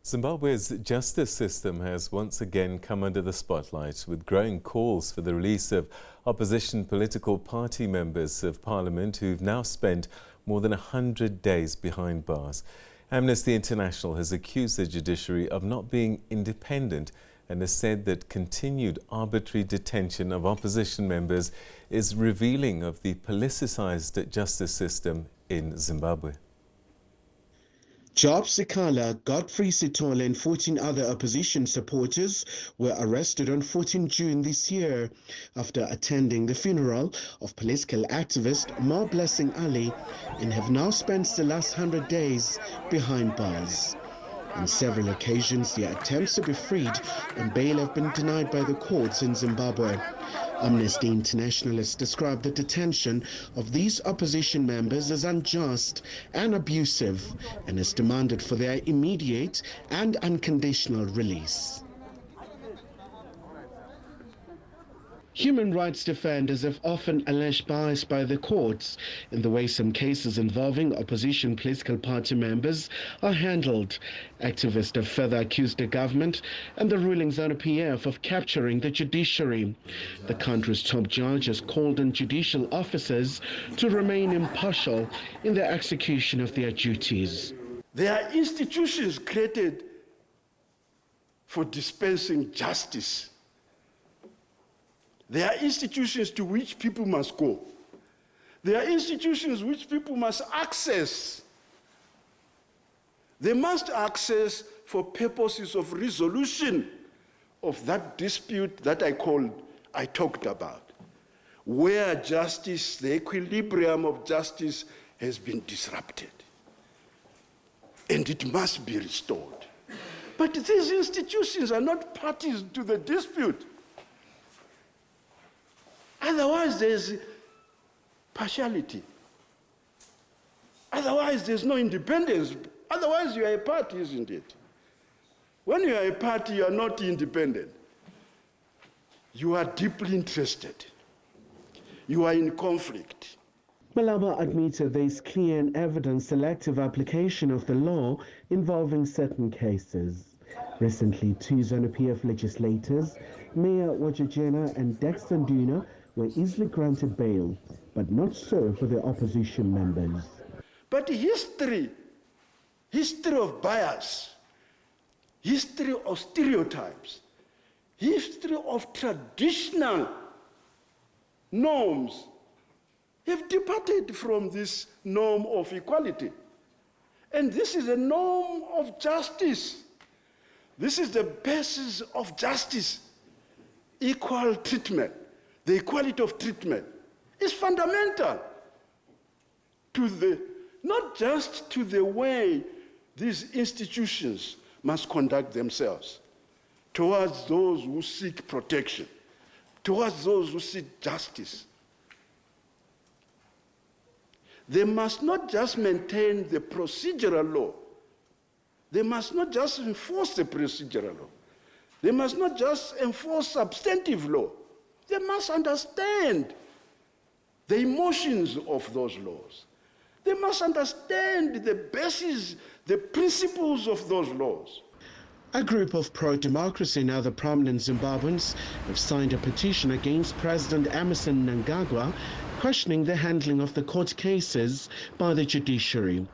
Zimbabwe's justice system has once again come under the spotlight, with growing calls for the release of opposition political party members of parliament who've now spent more than 100 days behind bars. Amnesty International has accused the judiciary of not being independent and has said that continued arbitrary detention of opposition members is revealing of the politicized justice system in Zimbabwe. Job Sikala, Godfrey Sitole and 14 other opposition supporters were arrested on 14 June this year after attending the funeral of political activist Ma Blessing Ali and have now spent the last 100 days behind bars. On several occasions, their attempts to be freed on bail have been denied by the courts in Zimbabwe. Amnesty International has described the detention of these opposition members as unjust and abusive and has demanded for their immediate and unconditional release. Human rights defenders have often alleged bias by the courts in the way some cases involving opposition political party members are handled. Activists have further accused the government and the ruling ZANU-PF of capturing the judiciary. The country's top judge has called on judicial officers to remain impartial in the execution of their duties. There are institutions created for dispensing justice. There are institutions to which people must go. There are institutions which people must access. They must access for purposes of resolution of that dispute that I talked about, where justice, the equilibrium of justice has been disrupted. And it must be restored. But these institutions are not parties to the dispute. Otherwise, there's partiality. Otherwise, there's no independence. Otherwise, you are a party, isn't it? When you are a party, you are not independent. You are deeply interested. You are in conflict. Malaba admitted there is clear and evident selective application of the law involving certain cases. Recently, two ZANU-PF legislators, Mayor Wajajena and Dexter Nduna, were easily granted bail, but not so for the opposition members. But history of bias, history of stereotypes, history of traditional norms have departed from this norm of equality. And this is a norm of justice. This is the basis of justice. Equal treatment. The equality of treatment is fundamental to not just to the way these institutions must conduct themselves towards those who seek protection, towards those who seek justice. They must not just maintain the procedural law. They must not just enforce the procedural law. They must not just enforce substantive law. They must understand the emotions of those laws. They must understand the basis, the principles of those laws. A group of pro-democracy and other prominent Zimbabweans have signed a petition against President Emmerson Mnangagwa, questioning the handling of the court cases by the judiciary.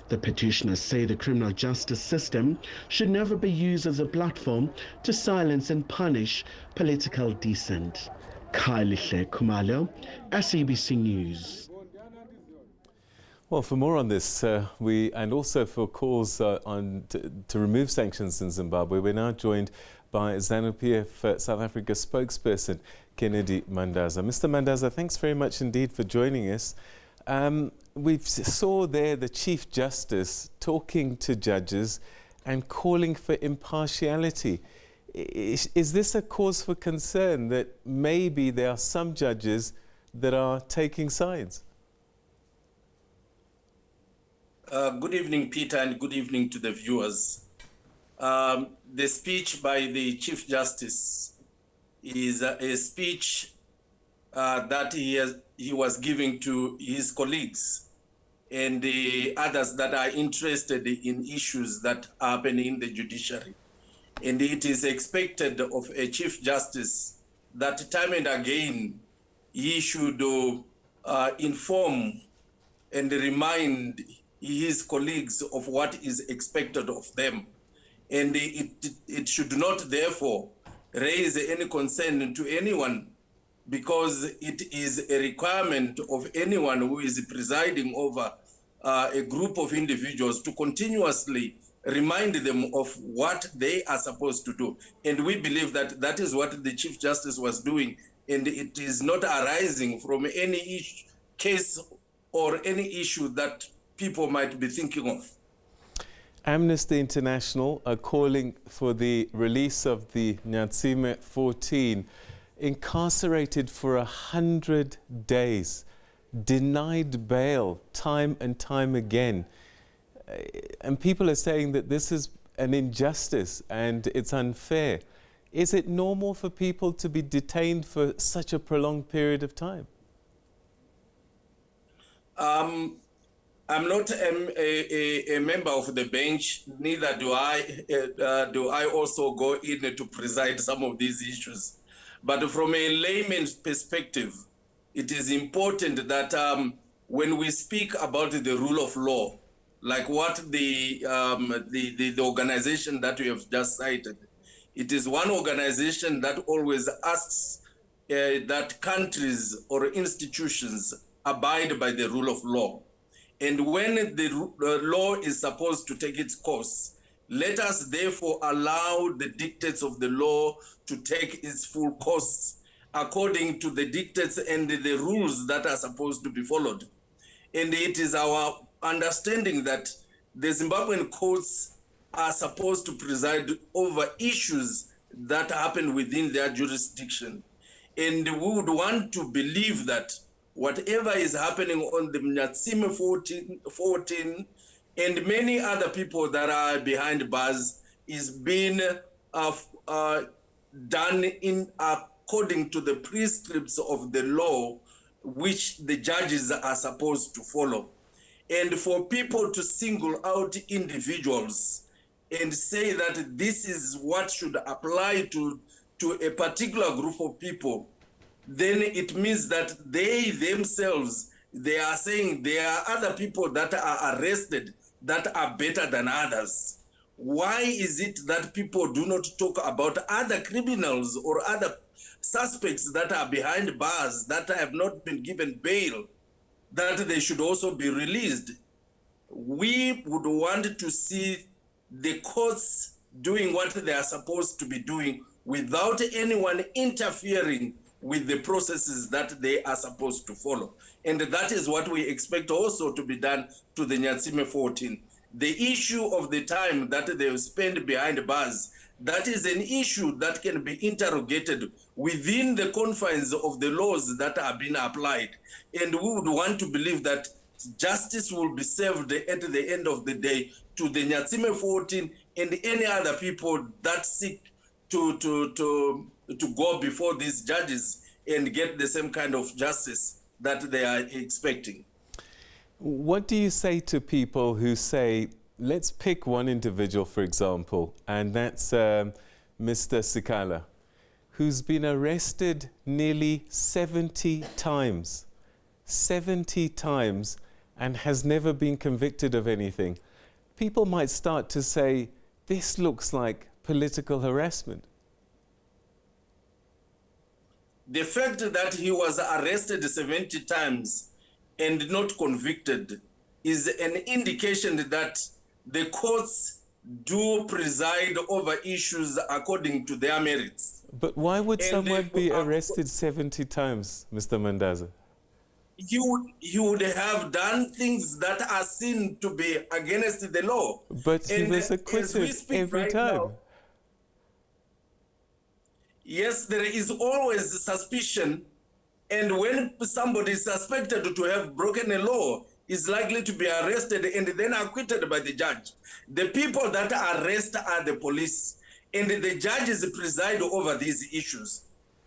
The petitioners say the criminal justice system should never be used as a platform to silence and punish political dissent. Kailishe Kumalo, SABC News. Well, for more on this, and also for calls to remove sanctions in Zimbabwe, we're now joined by ZANU-PF South Africa spokesperson Kennedy Mandaza. Mr. Mandaza, thanks very much indeed for joining us. We saw there the Chief Justice talking to judges and calling for impartiality. Is this a cause for concern that maybe there are some judges that are taking sides? Good evening, Peter, and good evening to the viewers. The speech by the Chief Justice is a speech that he was giving to his colleagues and the others that are interested in issues that happen in the judiciary. And it is expected of a Chief Justice that time and again he should inform and remind his colleagues of what is expected of them. And it should not therefore raise any concern to anyone, because it is a requirement of anyone who is presiding over a group of individuals to continuously remind them of what they are supposed to do. And we believe that that is what the Chief Justice was doing, and it is not arising from any case or any issue that people might be thinking of. Amnesty International are calling for the release of the Nyatsime 14, incarcerated for 100 days, denied bail time and time again. And people are saying that this is an injustice and it's unfair. Is it normal for people to be detained for such a prolonged period of time? I'm not a member of the bench, neither do I also go in to preside some of these issues. But from a layman's perspective, it is important that when we speak about the rule of law, like what the organization that we have just cited, it is one organization that always asks that countries or institutions abide by the rule of law. And when the law is supposed to take its course, let us therefore allow the dictates of the law to take its full course according to the dictates and the rules that are supposed to be followed. And it is our understanding that the Zimbabwean courts are supposed to preside over issues that happen within their jurisdiction. And we would want to believe that whatever is happening on the Nyatsime 14 and many other people that are behind bars is being done in according to the prescripts of the law, which the judges are supposed to follow. And for people to single out individuals and say that this is what should apply to a particular group of people, then it means that they themselves, they are saying there are other people that are arrested that are better than others. Why is it that people do not talk about other criminals or other suspects that are behind bars that have not been given bail, that they should also be released? We would want to see the courts doing what they are supposed to be doing without anyone interfering with the processes that they are supposed to follow. And that is what we expect also to be done to the Nyatsime 14. The issue of the time that they spend behind bars, that is an issue that can be interrogated within the confines of the laws that are being applied. And we would want to believe that justice will be served at the end of the day to the Nyatsime 14 and any other people that seek to go before these judges and get the same kind of justice that they are expecting. What do you say to people who say, let's pick one individual, for example, and that's Mr. Sikala, who's been arrested nearly 70 times, and has never been convicted of anything? People might start to say, this looks like political harassment. The fact that he was arrested 70 times and not convicted is an indication that the courts do preside over issues according to their merits. But why would someone be arrested 70 times, Mr. Mandaza? He would have done things that are seen to be against the law. But he was acquitted every time. Now, yes, there is always suspicion, and when somebody is suspected to have broken a law, is likely to be arrested and then acquitted by the judge. The people that arrest are the police, and the judges preside over these issues.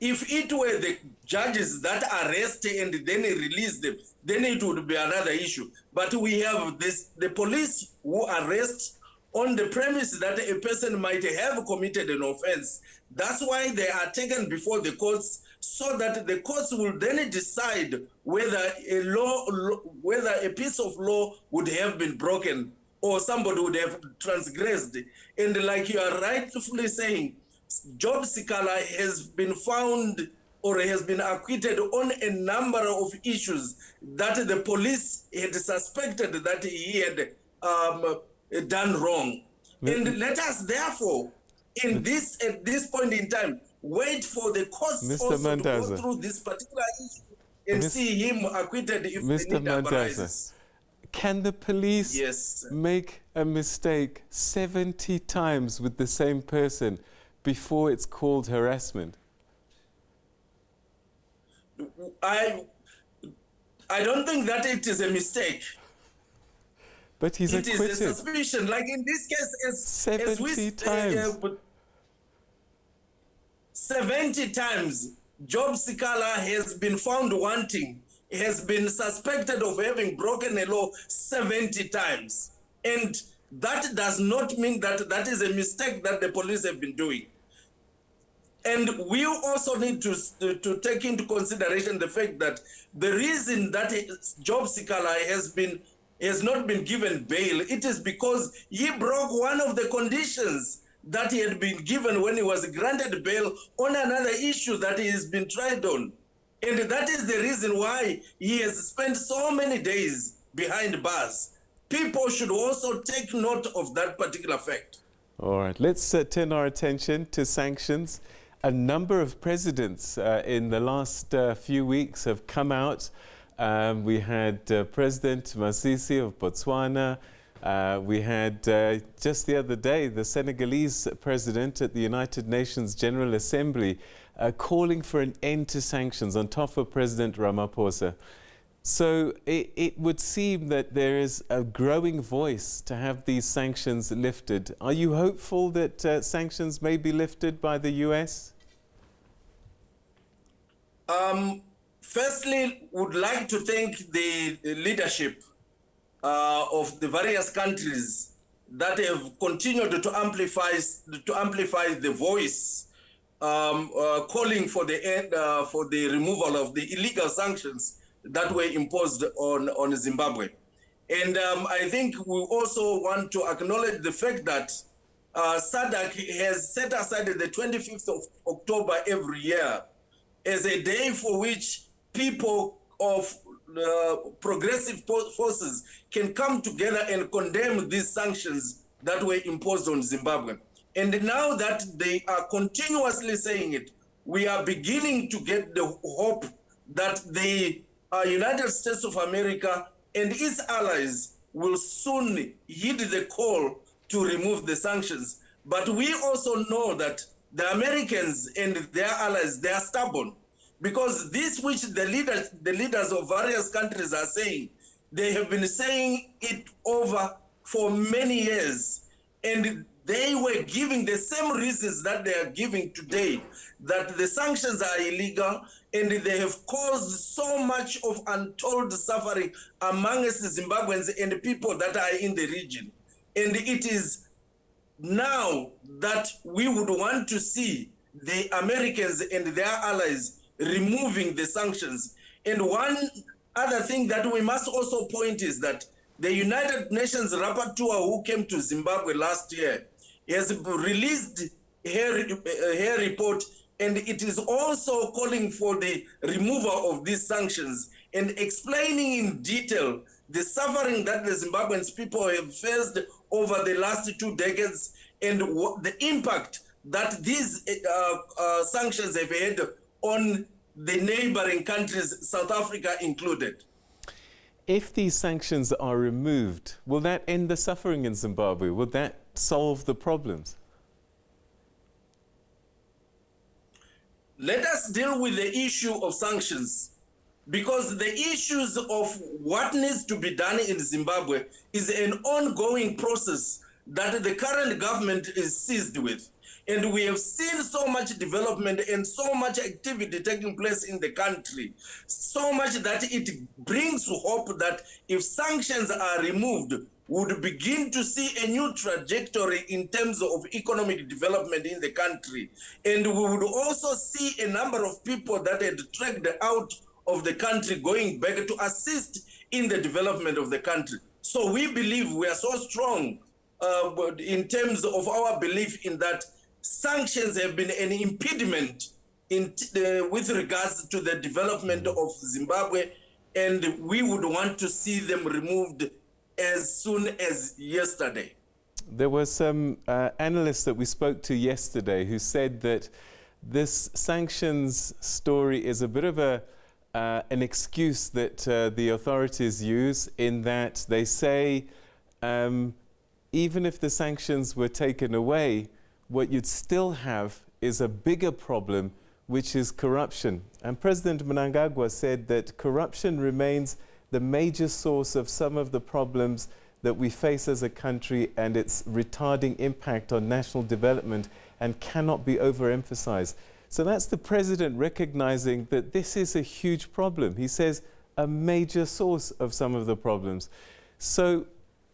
If it were the judges that arrest and then release them, then it would be another issue. But we have the police who arrest on the premise that a person might have committed an offense. That's why they are taken before the courts, so that the courts will then decide whether whether a piece of law would have been broken or somebody would have transgressed. And like you are rightfully saying, Job Sikala has been found or has been acquitted on a number of issues that the police had suspected that he had done wrong. And let us therefore, at this point in time, wait for the courts also to go through this particular issue and see him acquitted if the need arises. Can the police make a mistake 70 times with the same person before it's called harassment? I don't think that it is a mistake. But he's acquitted. It is a suspicion. Like in this case, 70 times. 70 times, Job Sikala has been found wanting, has been suspected of having broken a law 70 times. And that does not mean that that is a mistake that the police have been doing. And we also need to take into consideration the fact that the reason that Job Sikala has not been given bail, it is because he broke one of the conditions that he had been given when he was granted bail on another issue that he has been tried on. And that is the reason why he has spent so many days behind bars. People should also take note of that particular fact. All right, let's turn our attention to sanctions. A number of presidents in the last few weeks have come out. We had President Masisi of Botswana. We had just the other day the Senegalese president at the United Nations General Assembly calling for an end to sanctions on top of President Ramaphosa. So it would seem that there is a growing voice to have these sanctions lifted. Are you hopeful that sanctions may be lifted by the US? Firstly, would like to thank the leadership of the various countries that have continued to amplify the voice, calling for the removal of the illegal sanctions that were imposed on Zimbabwe. And I think we also want to acknowledge the fact that SADC has set aside the 25th of October every year as a day for which people of progressive forces can come together and condemn these sanctions that were imposed on Zimbabwe. And now that they are continuously saying it, we are beginning to get the hope that the United States of America and its allies will soon heed the call to remove the sanctions. But we also know that the Americans and their allies, they are stubborn, because this which the leaders of various countries are saying, they have been saying it over for many years, and they were giving the same reasons that they are giving today, that the sanctions are illegal and they have caused so much of untold suffering amongst the Zimbabweans and people that are in the region. And it is now that we would want to see the Americans and their allies removing the sanctions. And one other thing that we must also point is that the United Nations rapporteur who came to Zimbabwe last year has released her report, and it is also calling for the removal of these sanctions and explaining in detail the suffering that the Zimbabwean people have faced over the last 2 decades and the impact that these sanctions have had on the neighboring countries, South Africa included. If these sanctions are removed, will that end the suffering in Zimbabwe? Will that solve the problems? Let us deal with the issue of sanctions, because the issues of what needs to be done in Zimbabwe is an ongoing process that the current government is seized with. And we have seen so much development and so much activity taking place in the country, so much that it brings hope that if sanctions are removed, we would begin to see a new trajectory in terms of economic development in the country. And we would also see a number of people that had trekked out of the country going back to assist in the development of the country. So we believe we are so strong in terms of our belief in that sanctions have been an impediment with regards to the development of Zimbabwe, and we would want to see them removed as soon as yesterday. There were some analysts that we spoke to yesterday who said that this sanctions story is a bit of an excuse that the authorities use, in that they say even if the sanctions were taken away, what you'd still have is a bigger problem, which is corruption. And President Mnangagwa said that corruption remains the major source of some of the problems that we face as a country, and its retarding impact on national development and cannot be overemphasized. So that's the president recognizing that this is a huge problem. He says a major source of some of the problems. So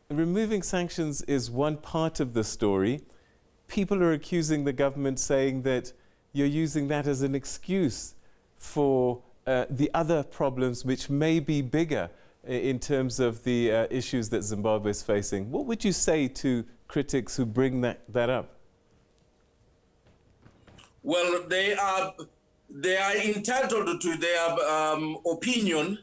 removing sanctions is one part of the story. People are accusing the government, saying that you're using that as an excuse for the other problems which may be bigger in terms of the issues that Zimbabwe is facing. What would you say to critics who bring that up? Well, they are entitled to their opinion,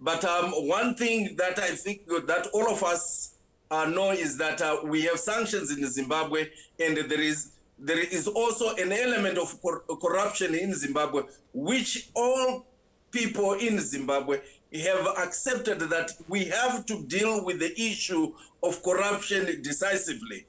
but one thing that I think that all of us know is that we have sanctions in Zimbabwe, and there is also an element of corruption in Zimbabwe, which all people in Zimbabwe have accepted that we have to deal with the issue of corruption decisively.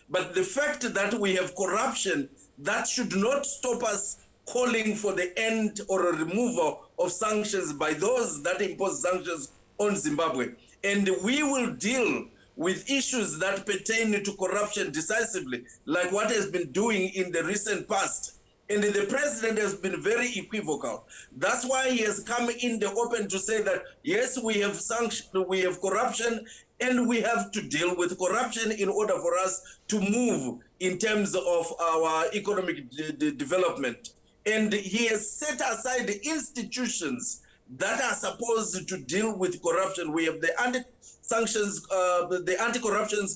But the fact that we have corruption, that should not stop us calling for the end or a removal of sanctions by those that impose sanctions on Zimbabwe. And we will deal with issues that pertain to corruption decisively, like what has been doing in the recent past. And the president has been very equivocal. That's why he has come in the open to say that, yes, we have sanctions, we have corruption, and we have to deal with corruption in order for us to move in terms of our economic development. And he has set aside the institutions that are supposed to deal with corruption. We have the anti-sanctions, the anti-corruption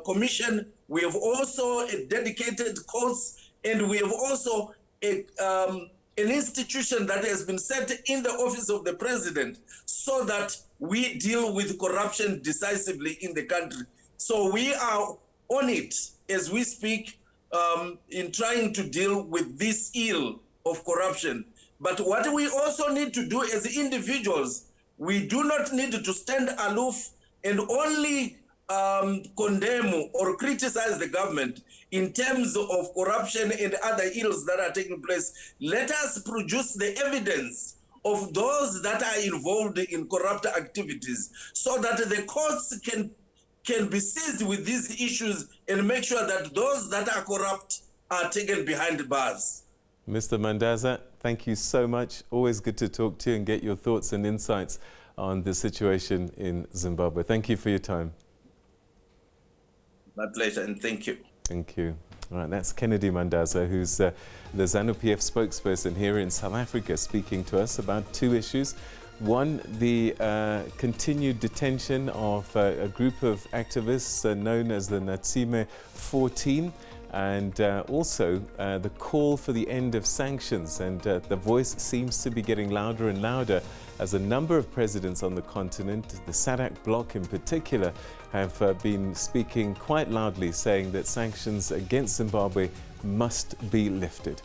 commission. We have also a dedicated course, and we have also an institution that has been set in the office of the president so that we deal with corruption decisively in the country. So we are on it as we speak in trying to deal with this ill of corruption. But what we also need to do as individuals, we do not need to stand aloof and only condemn or criticize the government in terms of corruption and other ills that are taking place. Let us produce the evidence of those that are involved in corrupt activities so that the courts can be seized with these issues and make sure that those that are corrupt are taken behind bars. Mr. Mandaza, thank you so much. Always good to talk to you and get your thoughts and insights on the situation in Zimbabwe. Thank you for your time. My pleasure, and thank you. Thank you. All right, that's Kennedy Mandaza, who's the ZANU-PF spokesperson here in South Africa, speaking to us about two issues. One, the continued detention of a group of activists known as the Natsime 14, and also the call for the end of sanctions. And the voice seems to be getting louder and louder as a number of presidents on the continent, the SADC bloc in particular, have been speaking quite loudly, saying that sanctions against Zimbabwe must be lifted.